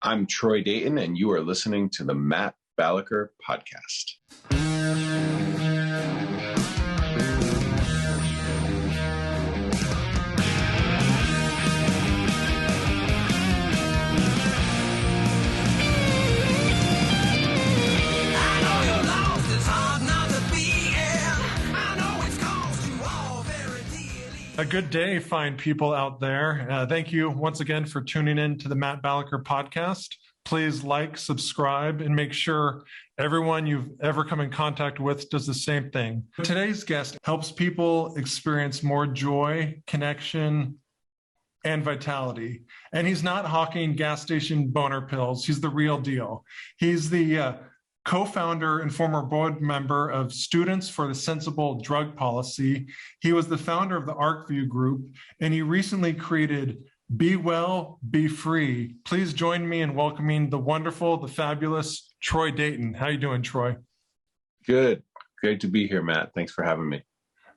I'm Troy Dayton, and you are listening to the Matt Balaker Podcast. A good day, fine people out there. Thank you once again for tuning in to the Matt Balaker Podcast. Please like, subscribe, and make sure everyone you've ever come in contact with does the same thing. Today's guest helps people experience more joy, connection, and vitality. And he's not hawking gas station boner pills. He's the real deal. He's the co-founder and former board member of Students for the Sensible Drug Policy. He was the founder of the Arcview group, and he recently created Be Well, Be Free. Please join me in welcoming the wonderful, the fabulous Troy Dayton. How you doing, Troy? Good. Great to be here, Matt. Thanks for having me.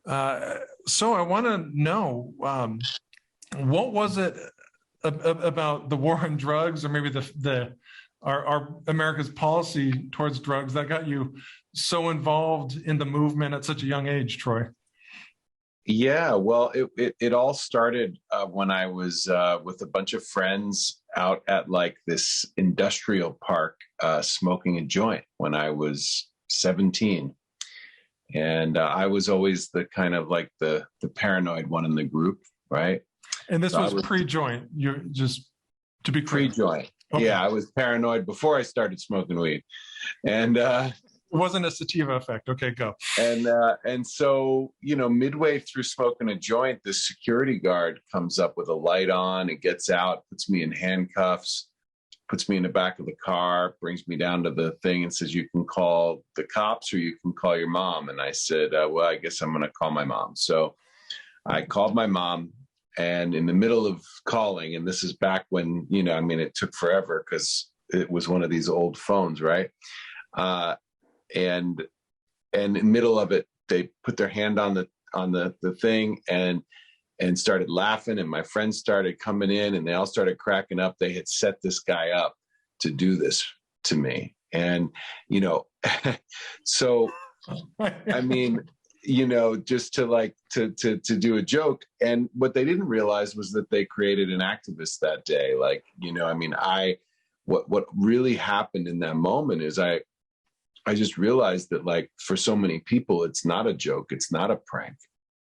So I want to know, what was it about the war on drugs, or maybe our America's policy towards drugs that got you so involved in the movement at such a young age, Troy? Yeah, well, it all started when I was with a bunch of friends out at like this industrial park smoking a joint when I was 17. And I was always the kind of like the paranoid one in the group, right? And this was pre-joint. You're just to be clear. Pre-joint. Okay. Yeah, I was paranoid before I started smoking weed, and it wasn't a sativa effect. Okay, go. And so, midway through smoking a joint, the security guard comes up with a light on and gets out, puts me in handcuffs, puts me in the back of the car, brings me down to the thing and says, "You can call the cops or you can call your mom." And I said, "Well, I guess I'm going to call my mom." So I called my mom. And in the middle of calling, and this is back when, it took forever because it was one of these old phones, right? And in the middle of it, they put their hand on the thing and started laughing. And my friends started coming in and they all started cracking up. They had set this guy up to do this to me. And, so, I mean, just to do a joke. And what they didn't realize was that they created an activist that day. What really happened in that moment is I just realized that, like, for so many people, it's not a joke. It's not a prank.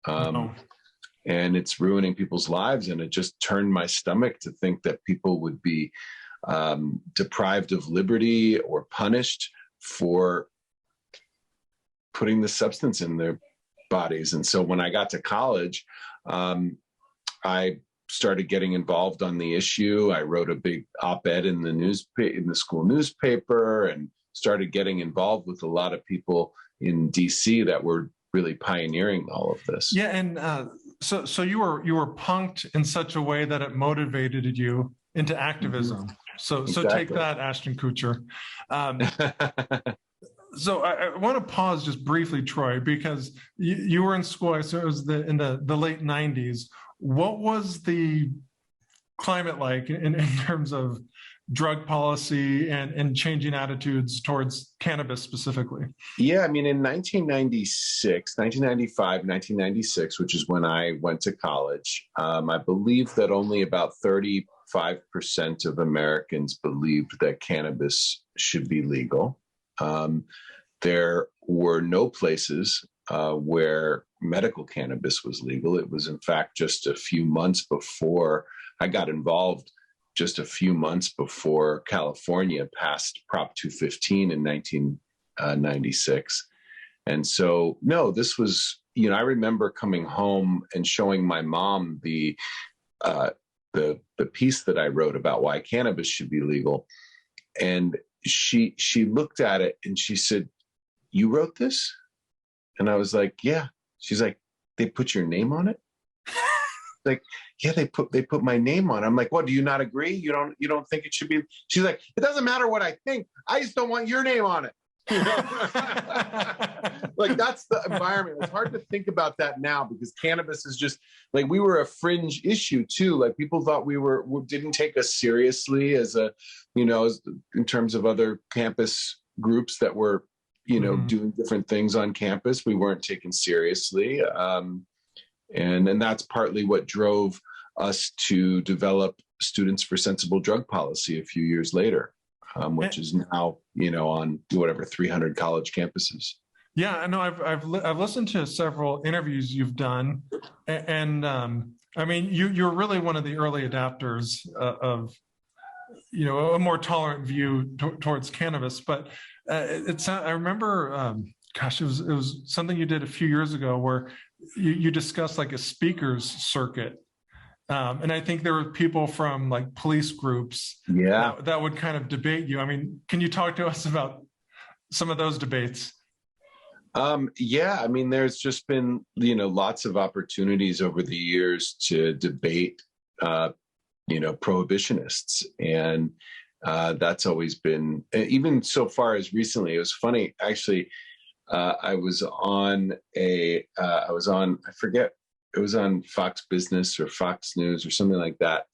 And it's ruining people's lives. And it just turned my stomach to think that people would be deprived of liberty or punished for putting the substance in their bodies. And so when I got to college, I started getting involved on the issue. I wrote a big op-ed in the school newspaper and started getting involved with a lot of people in DC that were really pioneering all of this. Yeah. And so you were punked in such a way that it motivated you into activism. Mm-hmm. So take that, Ashton Kutcher. So I want to pause just briefly, Troy, because you were in school. So it was in the late 90s. What was the climate like in terms of drug policy and changing attitudes towards cannabis specifically? Yeah, in 1995, 1996, which is when I went to college, I believe that only about 35% of Americans believed that cannabis should be legal. There were no places where medical cannabis was legal. It was, in fact, just a few months before I got involved, just a few months before California passed Prop 215 in 1996. And so, no, this was, I remember coming home and showing my mom the piece that I wrote about why cannabis should be legal. And she looked at it and she said, "You wrote this?" And I was like, "Yeah." She's like, "They put your name on it?" Like, "Yeah, they put my name on it." I'm like, "What, do you not agree? You don't think it should be?" She's like, "It doesn't matter what I think. I just don't want your name on it." You know? Like, that's the environment. It's hard to think about that now because cannabis is just like, we were a fringe issue too. Like, people thought we didn't take us seriously as a, you know, in terms of other campus groups that were, you know, doing different things on campus. We weren't taken seriously. And that's partly what drove us to develop Students for Sensible Drug Policy a few years later, which is now, you know, on whatever 300 college campuses. Yeah, I know. I've listened to several interviews you've done, and I mean, you're really one of the early adapters of, you know, a more tolerant view towards cannabis. But I remember, gosh, it was something you did a few years ago where you discussed like a speakers circuit. And I think there were people from like police groups that would kind of debate you. I mean, can you talk to us about some of those debates? Yeah, I mean, there's just been, you know, lots of opportunities over the years to debate, you know, prohibitionists. And that's always been, even so far as recently. It was funny, actually. I was on I forget, it was on Fox Business or Fox News or something like that,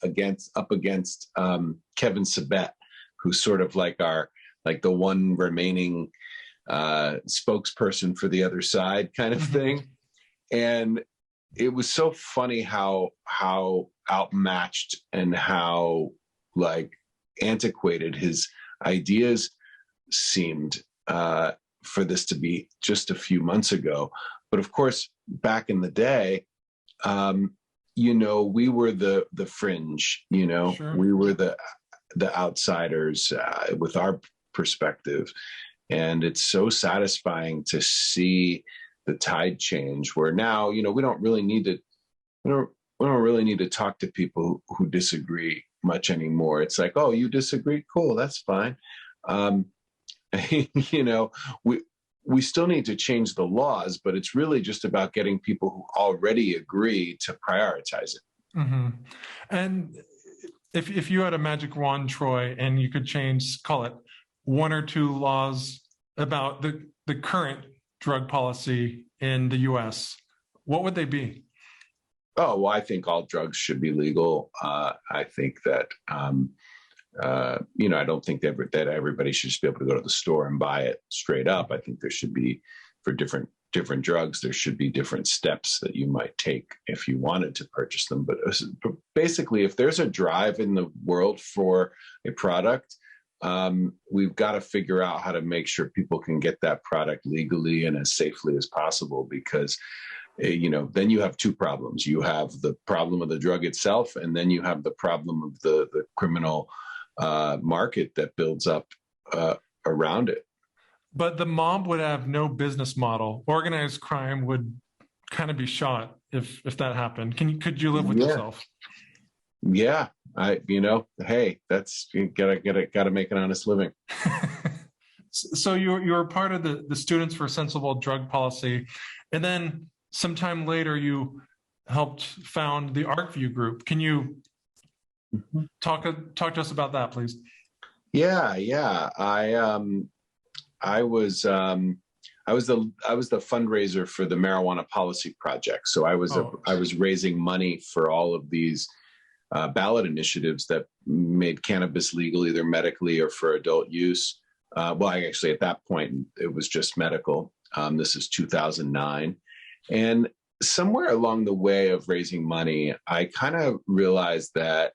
up against Kevin Sabet, who's sort of like the one remaining spokesperson for the other side kind of thing. And it was so funny how outmatched and how like antiquated his ideas seemed for this to be just a few months ago. But of course, back in the day, you know, we were the fringe, you know, sure. We were the outsiders with our perspective. And it's so satisfying to see the tide change where now, you know, we don't really need to talk to people who disagree much anymore. It's like, oh, you disagree? Cool. That's fine. You know, we still need to change the laws, but it's really just about getting people who already agree to prioritize it. Mm-hmm. And if you had a magic wand, Troy, and you could change, call it one or two laws about the current drug policy in the U.S., what would they be? Oh, well, I think all drugs should be legal. I think that, you know, I don't think that everybody should just be able to go to the store and buy it straight up. I think there should be, for different drugs, there should be different steps that you might take if you wanted to purchase them. But basically, if there's a drive in the world for a product, we've got to figure out how to make sure people can get that product legally and as safely as possible, because you know, then you have two problems. You have the problem of the drug itself, and then you have the problem of the criminal market that builds up around it. But the mob would have no business model. Organized crime would kind of be shot if that happened. Could you live with yourself? Yeah, you know, hey, that's, you gotta make an honest living. So you're part of the Students for Sensible Drug Policy, and then sometime later you helped found the Arcview group. Can you talk to us about that, please? Yeah. I was the fundraiser for the Marijuana Policy Project. So I was raising money for all of these ballot initiatives that made cannabis legal, either medically or for adult use. Well, actually, at that point, it was just medical. This is 2009. And somewhere along the way of raising money, I kind of realized that,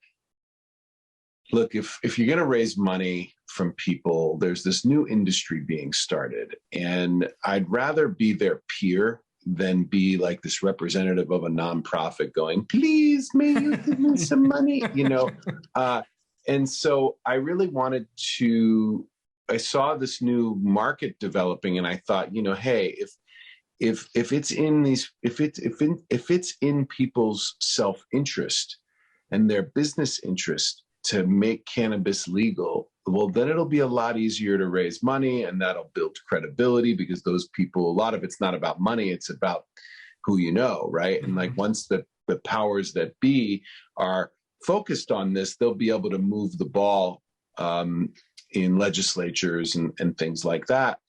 look, if you're going to raise money from people, there's this new industry being started. And I'd rather be their peer than be like this representative of a nonprofit going, please, may you give me some money, you know? And so I really wanted to, I saw this new market developing, and I thought, you know, hey, if it's in people's self-interest and their business interest to make cannabis legal, well, then it'll be a lot easier to raise money, and that'll build credibility, because those people, a lot of it's not about money, it's about who you know, right? Mm-hmm. And like, once the powers that be are focused on this, they'll be able to move the ball in legislatures and things like that.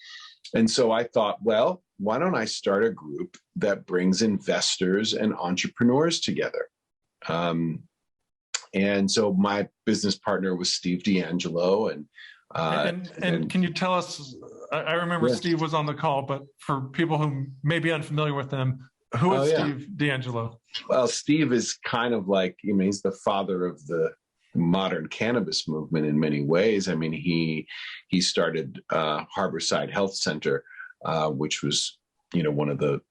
And so I thought, well, why don't I start a group that brings investors and entrepreneurs together? And so my business partner was Steve D'Angelo. And can you tell us, I remember Steve was on the call, but for people who may be unfamiliar with him, who is Steve D'Angelo? Well, Steve is kind of like, he's the father of the modern cannabis movement in many ways. I mean, he started Harborside Health Center, which was, one of the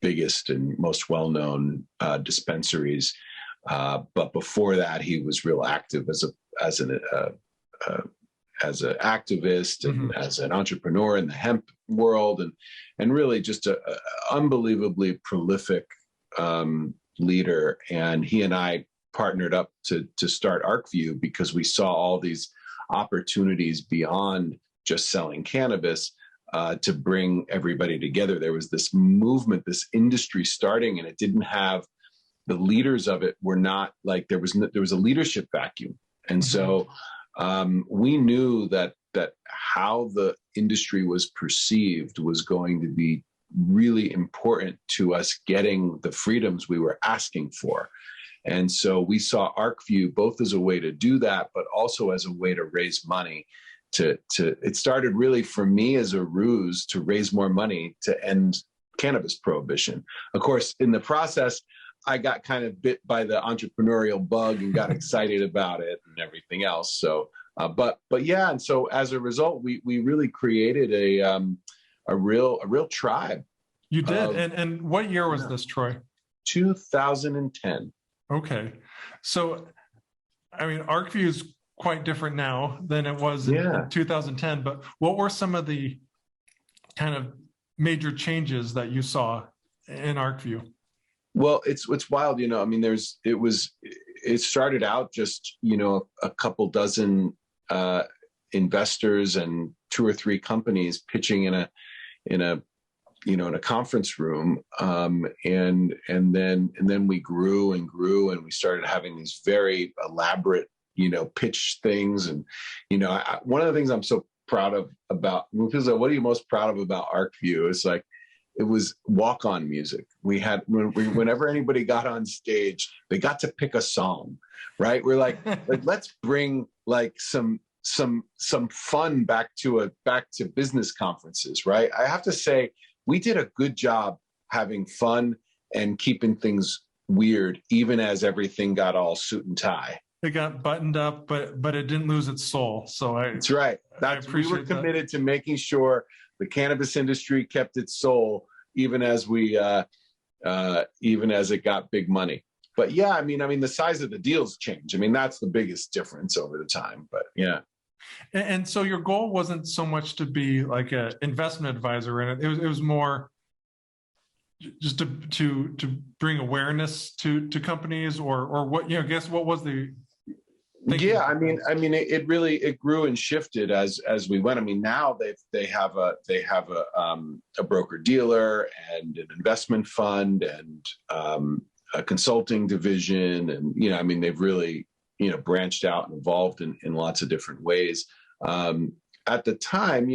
biggest and most well-known dispensaries. But before that, he was real active as an activist and as an entrepreneur in the hemp world, and really just a unbelievably prolific leader. And he and I partnered up to start Arcview because we saw all these opportunities beyond just selling cannabis to bring everybody together. There was this movement, this industry starting, and it didn't have the leaders of it were not like there was a leadership vacuum. And so we knew that how the industry was perceived was going to be really important to us getting the freedoms we were asking for. And so we saw Arcview both as a way to do that, but also as a way to raise money. It started really for me as a ruse to raise more money to end cannabis prohibition. Of course, in the process, I got kind of bit by the entrepreneurial bug and got excited about it and everything else. So, but yeah, and so as a result, we really created a real tribe. You did, and what year was this, Troy? 2010. Okay, so I mean, Arcview is quite different now than it was in 2010. But what were some of the kind of major changes that you saw in Arcview? Well, it's wild, I mean, it started out just, a couple dozen investors and 2 or 3 companies pitching in a conference room. And then we grew and grew, and we started having these very elaborate, pitch things. And, one of the things I'm so proud of about, people say, what are you most proud of about Arcview? It's like, it was walk-on music. We had, whenever anybody got on stage, they got to pick a song, right? We're like let's bring like some fun back to business conferences, right? I have to say, we did a good job having fun and keeping things weird, even as everything got all suit and tie. It got buttoned up, but it didn't lose its soul. So that's right. We were committed to making sure the cannabis industry kept its soul, even as it got big money. But yeah, I mean, the size of the deals change. I mean, that's the biggest difference over the time. But yeah. And so your goal wasn't so much to be like an investment advisor in it. It was more just to bring awareness to companies, or what, I guess what was the thinking? Yeah, I mean, it really grew and shifted as we went. I mean, now they have a broker dealer and an investment fund and a consulting division, and I mean, they've really branched out and evolved in lots of different ways. At the time,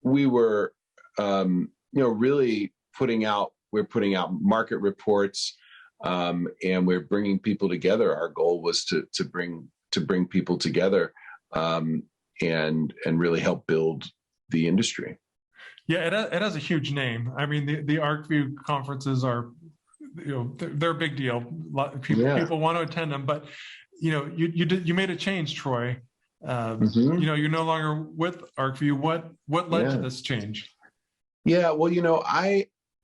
we were really putting out market reports. And we're bringing people together. Our goal was to bring people together and really help build the industry. Yeah, it has a huge name. I mean, the Arcview conferences are, they're a big deal. People want to attend them, but you made a change, Troy. You're no longer with Arcview. What led to this change? Yeah, well,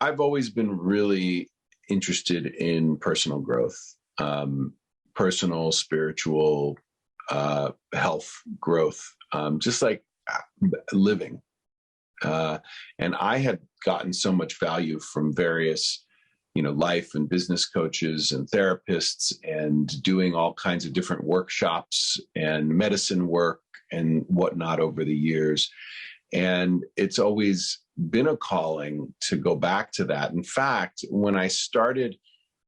I've always been really interested in personal growth, personal, spiritual, health growth, just like living. And I had gotten so much value from various, life and business coaches and therapists, and doing all kinds of different workshops and medicine work and whatnot over the years. And it's always been a calling to go back to that. In fact, when I started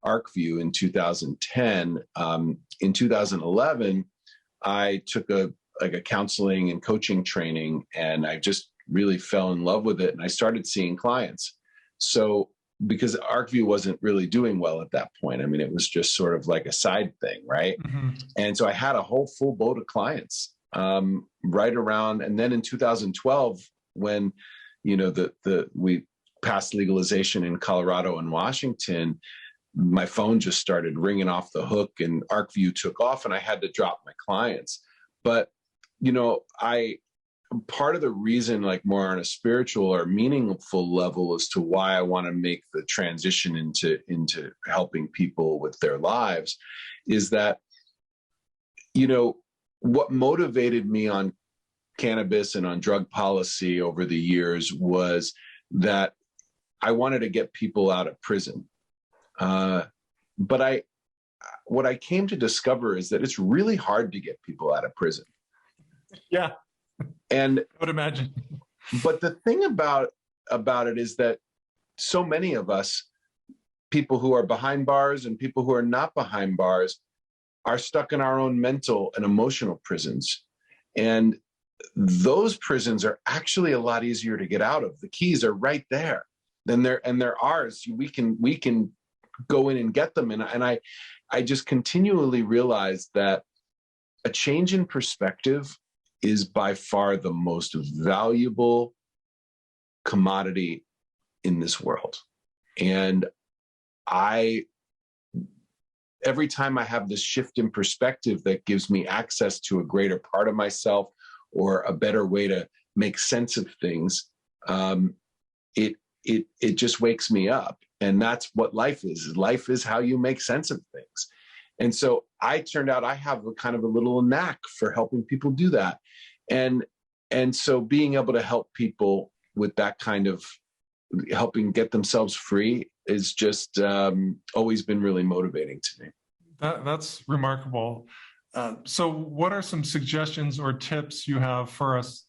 Arcview in 2010, in 2011, I took a counseling and coaching training, and I just really fell in love with it, and I started seeing clients. So because Arcview wasn't really doing well at that point. I mean, it was just sort of like a side thing, right? Mm-hmm. And so I had a whole full boat of clients right around. And then in 2012, when, you know, we passed legalization in Colorado and Washington, my phone just started ringing off the hook, and Arcview took off, and I had to drop my clients. But, you know, part of the reason, like more on a spiritual or meaningful level, as to why I want to make the transition into helping people with their lives, is that, you know, what motivated me on cannabis and on drug policy over the years was that I wanted to get people out of prison. But what I came to discover is that it's really hard to get people out of prison. Yeah. And I would imagine. But the thing about it is that so many of us, people who are behind bars and people who are not behind bars, are stuck in our own mental and emotional prisons. And those prisons are actually a lot easier to get out of. The keys are right there. And they're ours. We can go in and get them. And I just continually realized that a change in perspective is by far the most valuable commodity in this world. And every time I have this shift in perspective that gives me access to a greater part of myself or a better way to make sense of things, it just wakes me up. And that's what life is. Life is how you make sense of things. And so I turned out I have a kind of a little knack for helping people do that. And so being able to help people with that kind of helping get themselves free is just always been really motivating to me. That's remarkable. So what are some suggestions or tips you have for us,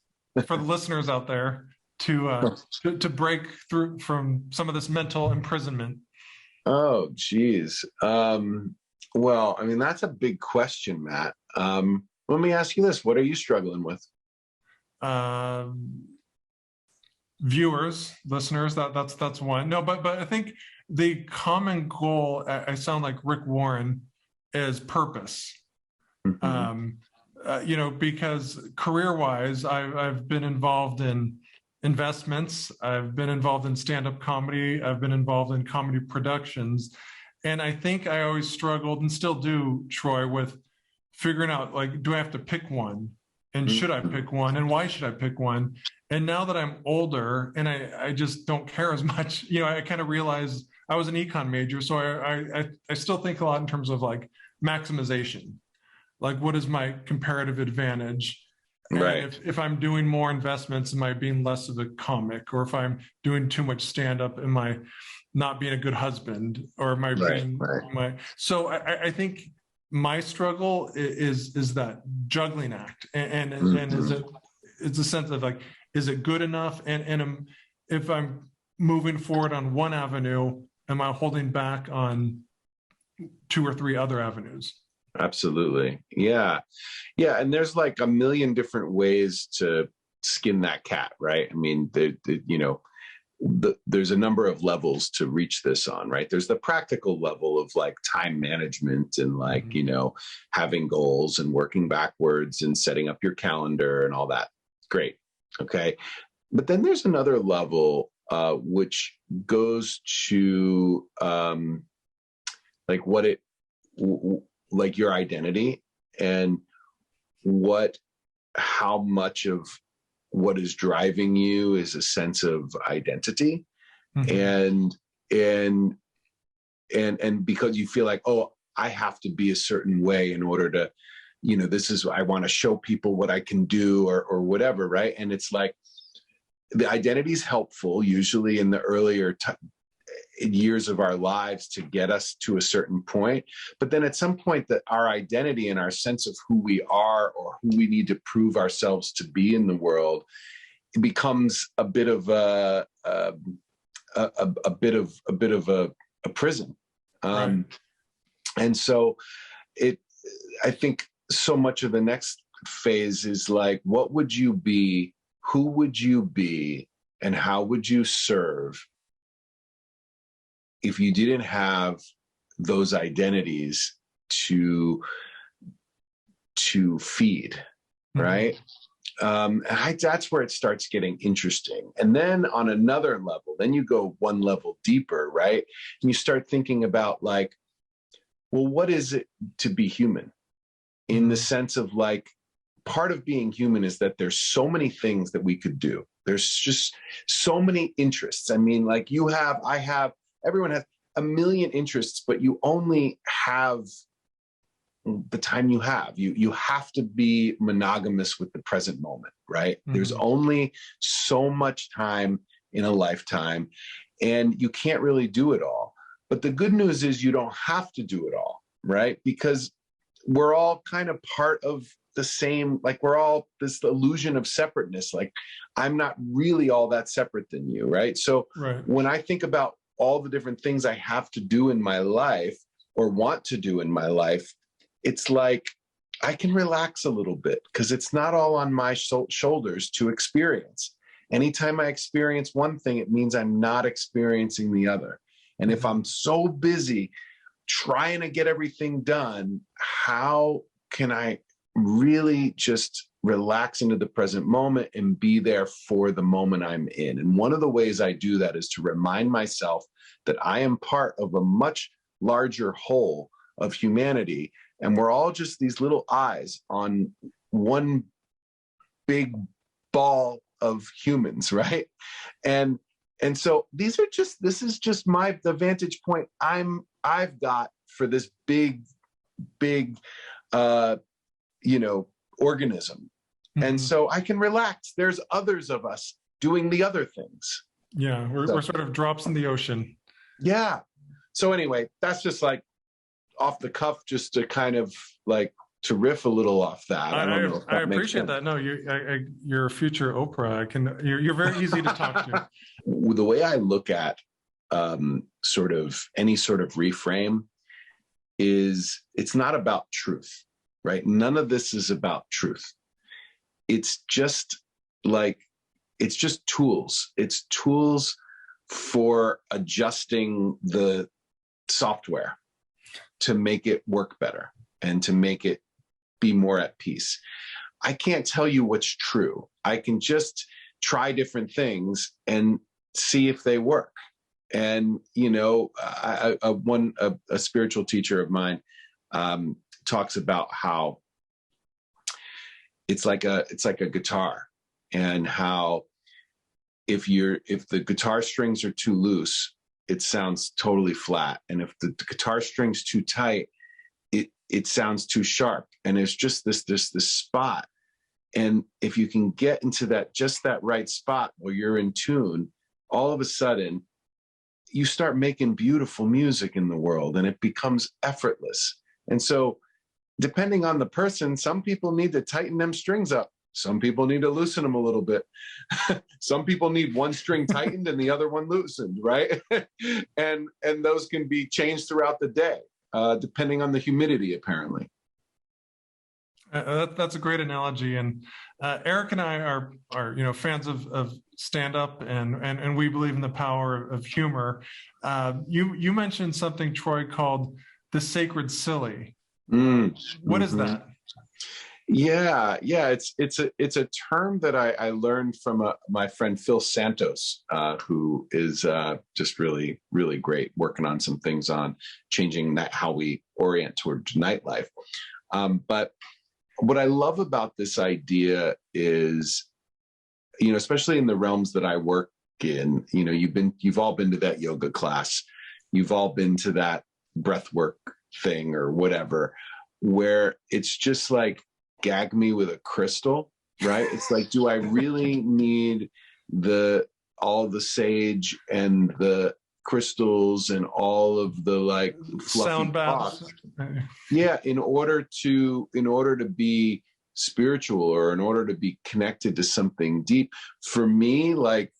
for the listeners out there, to break through from some of this mental imprisonment? Oh, geez. Well, I mean, that's a big question, Matt. Let me ask you this. What are you struggling with? Viewers, listeners, that's one. No, but I think the common goal, I sound like Rick Warren, is purpose. Mm-hmm. You know, because career-wise, I've been involved in investments. I've been involved in stand-up comedy. I've been involved in comedy productions. And I think I always struggled, and still do, Troy, with figuring out, like, do I have to pick one? And should I pick one? And why should I pick one? And now that I'm older and I just don't care as much, you know, I kind of realize I was an econ major. So I still think a lot in terms of like maximization. Like, what is my comparative advantage? And right. If I'm doing more investments, am I being less of a comic? Or if I'm doing too much stand-up, am I not being a good husband? Or am I being my... So I think my struggle is that juggling act. And is it's a sense of like, is it good enough? And if I'm moving forward on one avenue, am I holding back on 2 or 3 other avenues? Absolutely. Yeah. Yeah. And there's like a million different ways to skin that cat, right? I mean, you know, there's a number of levels to reach this on, right? There's the practical level of like time management and like, you know, having goals and working backwards and setting up your calendar and all that. Great. Okay. But then there's another level, which goes to like like your identity and how much of what is driving you is a sense of identity. And because you feel like, oh, I have to be a certain way in order to, you know, I want to show people what I can do or whatever. Right. And it's like the identity is helpful usually in the earlier years of our lives to get us to a certain point. But then at some point that our identity and our sense of who we are or who we need to prove ourselves to be in the world, it becomes a bit of a prison. Right. And so I think so much of the next phase is like, what would you be? who would you be and how would you serve if you didn't have those identities to feed, right? That's where it starts getting interesting. And then on another level, then you go one level deeper, right? And you start thinking about like, well, what is it to be human? In the sense of like, part of being human is that there's so many things that we could do. There's just so many interests. I mean, like everyone has a million interests, but you only have the time you have. You have to be monogamous with the present moment, right? There's only so much time in a lifetime, and you can't really do it all. But the good news is you don't have to do it all, right? Because we're all kind of part of the same, like we're all this illusion of separateness. Like I'm not really all that separate than you, right? So when I think about all the different things I have to do in my life or want to do in my life, it's like I can relax a little bit because it's not all on my shoulders to experience. Anytime I experience one thing, it means I'm not experiencing the other. And if I'm so busy trying to get everything done, how can I really just relax into the present moment and be there for the moment I'm in? And one of the ways I do that is to remind myself that I am part of a much larger whole of humanity. And we're all just these little eyes on one big ball of humans, right? And so this is just the vantage point I've got for this big organism. And so I can relax. There's others of us doing the other things. Yeah, we're sort of drops in the ocean. Yeah. So anyway, that's just like off the cuff, just to kind of like to riff a little off that. I appreciate that. No, you're a future Oprah. You're very easy to talk to. The way I look at sort of any sort of reframe is it's not about truth, right? None of this is about truth. It's just tools. It's tools for adjusting the software to make it work better and to make it be more at peace. I can't tell you what's true. I can just try different things and see if they work. And, a spiritual teacher of mine talks about how it's like a guitar, and how if the guitar strings are too loose, it sounds totally flat. And if the guitar string's too tight, it sounds too sharp. And it's just this spot. And if you can get into that right spot where you're in tune, all of a sudden you start making beautiful music in the world, and it becomes effortless. And so depending on the person, some people need to tighten them strings up. Some people need to loosen them a little bit. Some people need one string tightened and the other one loosened, right? and those can be changed throughout the day, depending on the humidity, apparently. That's a great analogy. And Eric and I are fans of stand-up, and we believe in the power of humor. You mentioned something, Troy, called the sacred silly. What is that? Yeah. It's a term that I learned from my friend Phil Santos, who is just really, really great, working on some things on changing how we orient towards nightlife. But what I love about this idea is, especially in the realms that I work in, you've all been to that yoga class, you've all been to that breath work thing or whatever, where it's just like, gag me with a crystal, right? It's like, do I really need all the sage and the crystals and all of the like sound baths? Yeah, in order to be spiritual, or in order to be connected to something deep. For me, like,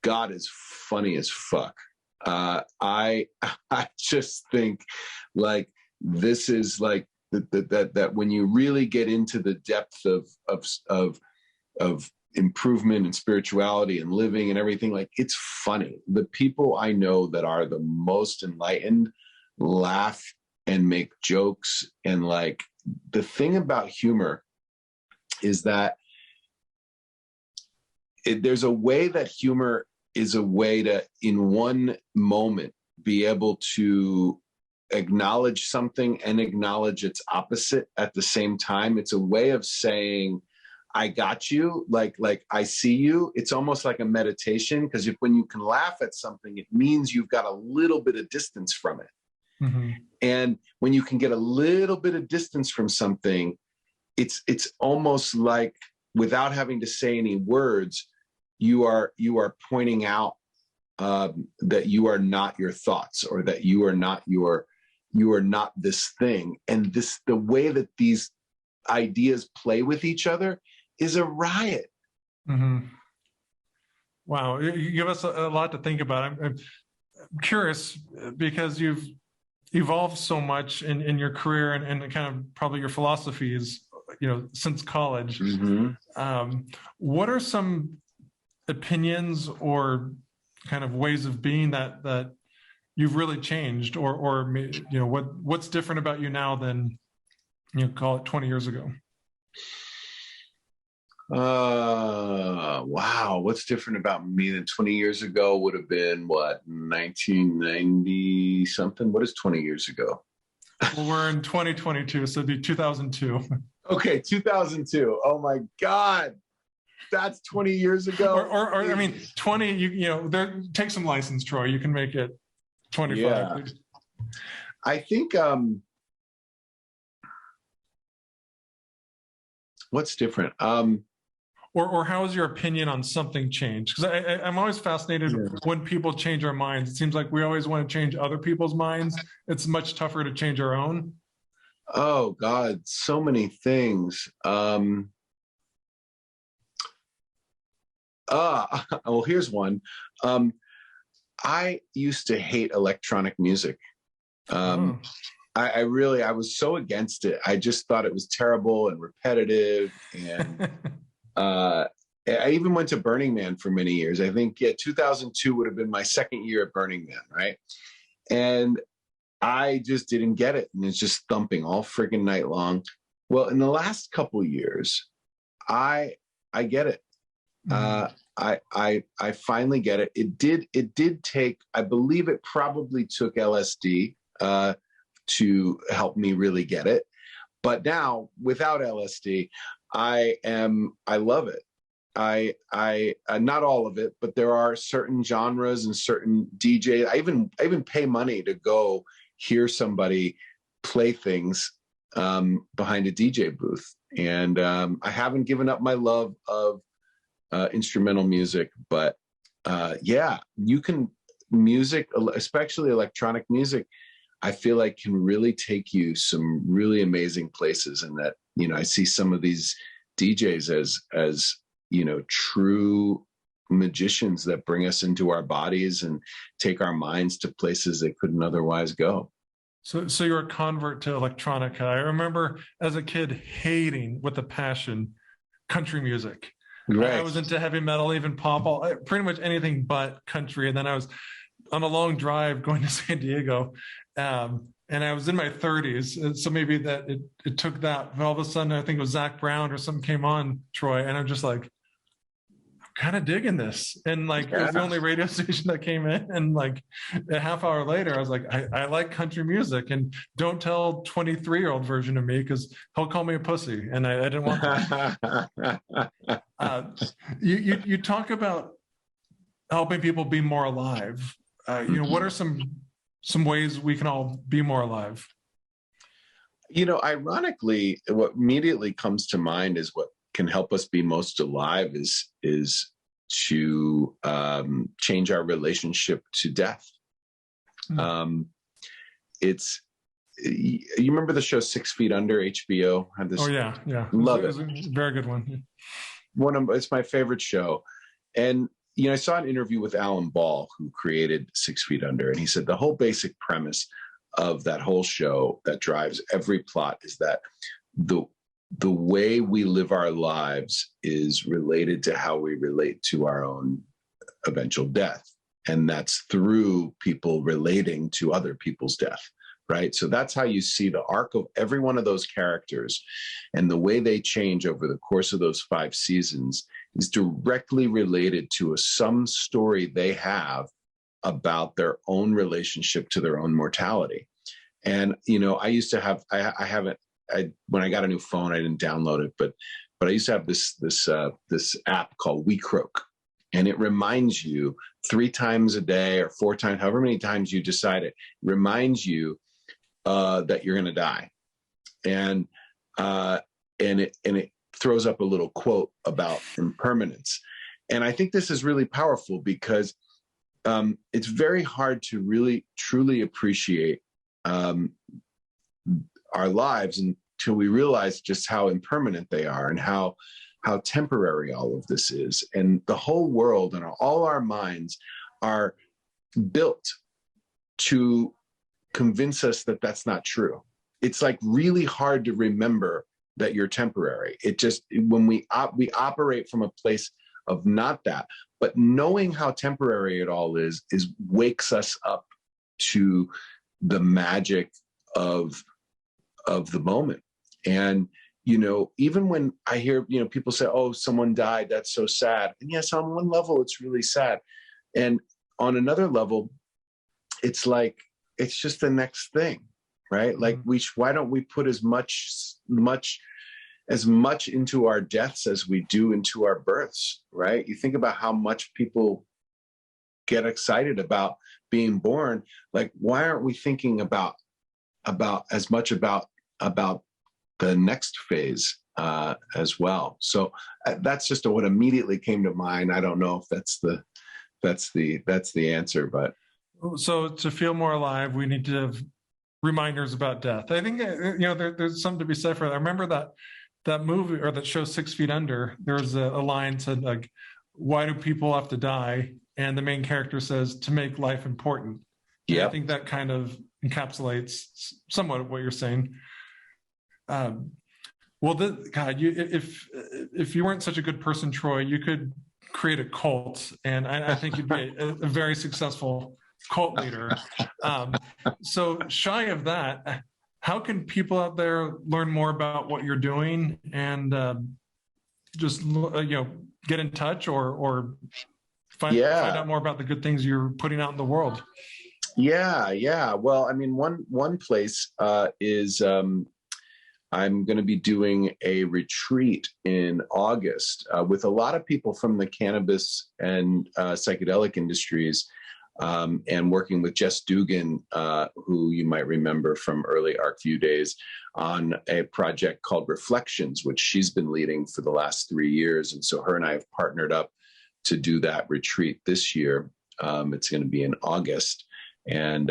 God is funny as fuck. I just think like this is like that when you really get into the depth of improvement and spirituality and living and everything. Like, it's funny. The people I know that are the most enlightened laugh and make jokes. And like, the thing about humor is that there's a way that humor is a way to, in one moment, be able to acknowledge something and acknowledge its opposite at the same time. It's a way of saying, I got you, like I see you. It's almost like a meditation, because when you can laugh at something, it means you've got a little bit of distance from it. Mm-hmm. And when you can get a little bit of distance from something, it's almost like, without having to say any words, you are pointing out that you are not your thoughts, or that you are not this thing. And the way that these ideas play with each other is a riot. Mm-hmm. Wow. You give us a lot to think about. I'm curious, because you've evolved so much in your career and kind of probably your philosophies, since college. Mm-hmm. What are some opinions or kind of ways of being that you've really changed, or what's different about you now than, call it 20 years ago? Wow. What's different about me than 20 years ago would have been, what, 1990 something? What is 20 years ago? Well, we're in 2022, so it'd be 2002. Okay, 2002. Oh my God. That's 20 years ago. Or I mean, 20, take some license, Troy. You can make it 25. Yeah. I think, what's different? Or how has your opinion on something changed? Because I'm always fascinated when people change our minds. It seems like we always want to change other people's minds. It's much tougher to change our own. Oh God, so many things. Well, here's one. I used to hate electronic music. I was so against it. I just thought it was terrible and repetitive. And I even went to Burning Man for many years. I think 2002 would have been my second year at Burning Man, right? And I just didn't get it. And it's just thumping all friggin' night long. Well, in the last couple of years, I get it. I finally get it. It did take, I believe it probably took LSD to help me really get it. But now, without LSD, I love it. I not all of it, but there are certain genres and certain DJs. I even pay money to go hear somebody play things behind a DJ booth. And I haven't given up my love of instrumental music, but music, especially electronic music, I feel like can really take you some really amazing places. And that, I see some of these DJs as true magicians that bring us into our bodies and take our minds to places they couldn't otherwise go. So you're a convert to electronica. I remember as a kid hating with a passion country music. Right. I was into heavy metal, even pop, pretty much anything but country. And then I was on a long drive going to San Diego, and I was in my 30s. And so maybe that it took that. And all of a sudden, I think it was Zach Brown or something came on, Troy, and I'm just like, I'm kind of digging this. And like, it was the only radio station that came in. And like a half hour later, I was like, I like country music, and don't tell 23-year-old version of me, because he'll call me a pussy. And I didn't want that. You talk about helping people be more alive. What are some ways we can all be more alive? Ironically, what immediately comes to mind is what can help us be most alive is to change our relationship to death. It's, you remember the show 6 Feet Under, HBO? Had this, oh yeah. Love it. It was a very good one. It's my favorite show. And I saw an interview with Alan Ball, who created 6 Feet Under, and he said the whole basic premise of that whole show that drives every plot is that the way we live our lives is related to how we relate to our own eventual death. And that's through people relating to other people's death, right? So that's how you see the arc of every one of those characters, and the way they change over the course of those 5 seasons is directly related to some story they have about their own relationship to their own mortality. And, I used to have, when I got a new phone, I didn't download it, but I used to have this app called We Croak. And it reminds you 3 times a day or 4 times, however many times you decide it, reminds you that you're going to die. And it throws up a little quote about impermanence. And I think this is really powerful because it's very hard to really, truly appreciate our lives until we realize just how impermanent they are and how temporary all of this is. And the whole world and all our minds are built to convince us that that's not true. It's like really hard to remember that you're temporary. It just, when we operate from a place of not that, but knowing how temporary it all is wakes us up to the magic of the moment. And, even when I hear, people say, oh, someone died, that's so sad. And yes, on one level, it's really sad. And on another level, it's like, it's just the next thing, right? Like why don't we put as much into our deaths as we do into our births, right? You think about how much people get excited about being born. Like, why aren't we thinking about as much about the next phase as well? So that's just what immediately came to mind. I don't know if that's the answer, but. So to feel more alive, we need to have reminders about death. I think, there's something to be said for that. I remember that movie or that show 6 Feet Under, there's a line said like, why do people have to die? And the main character says, to make life important. Yeah, I think that kind of encapsulates somewhat of what you're saying. God, if you weren't such a good person, Troy, you could create a cult, and I think you'd be a very successful cult leader. So shy of that, how can people out there learn more about what you're doing and just get in touch or find out more about the good things you're putting out in the world? Yeah. Well, I mean, one place is I'm going to be doing a retreat in August with a lot of people from the cannabis and psychedelic industries, and working with Jess Dugan, who you might remember from early Arcview days, on a project called Reflections, which she's been leading for the last 3 years. And so her and I have partnered up to do that retreat this year. It's going to be in August, and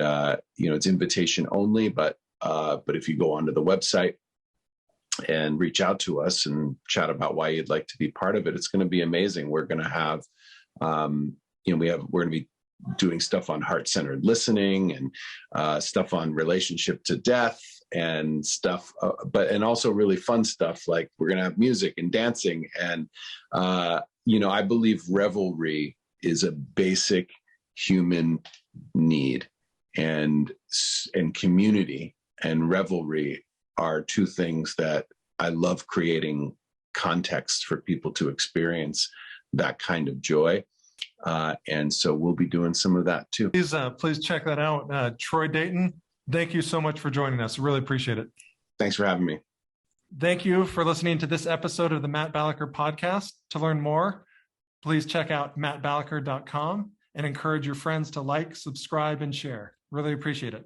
it's invitation only. But if you go onto the website and reach out to us and chat about why you'd like to be part of it, it's going to be amazing. We're going to have, we're going to be doing stuff on heart-centered listening and stuff on relationship to death and stuff, and also really fun stuff. Like we're going to have music and dancing. And, I believe revelry is a basic human need, and community and revelry are 2 things that I love creating context for people to experience that kind of joy. And so we'll be doing some of that too. Please check that out. Troy Dayton, thank you so much for joining us. Really appreciate it. Thanks for having me. Thank you for listening to this episode of the Matt Balaker Podcast. To learn more, please check out mattbalaker.com and encourage your friends to like, subscribe, and share. Really appreciate it.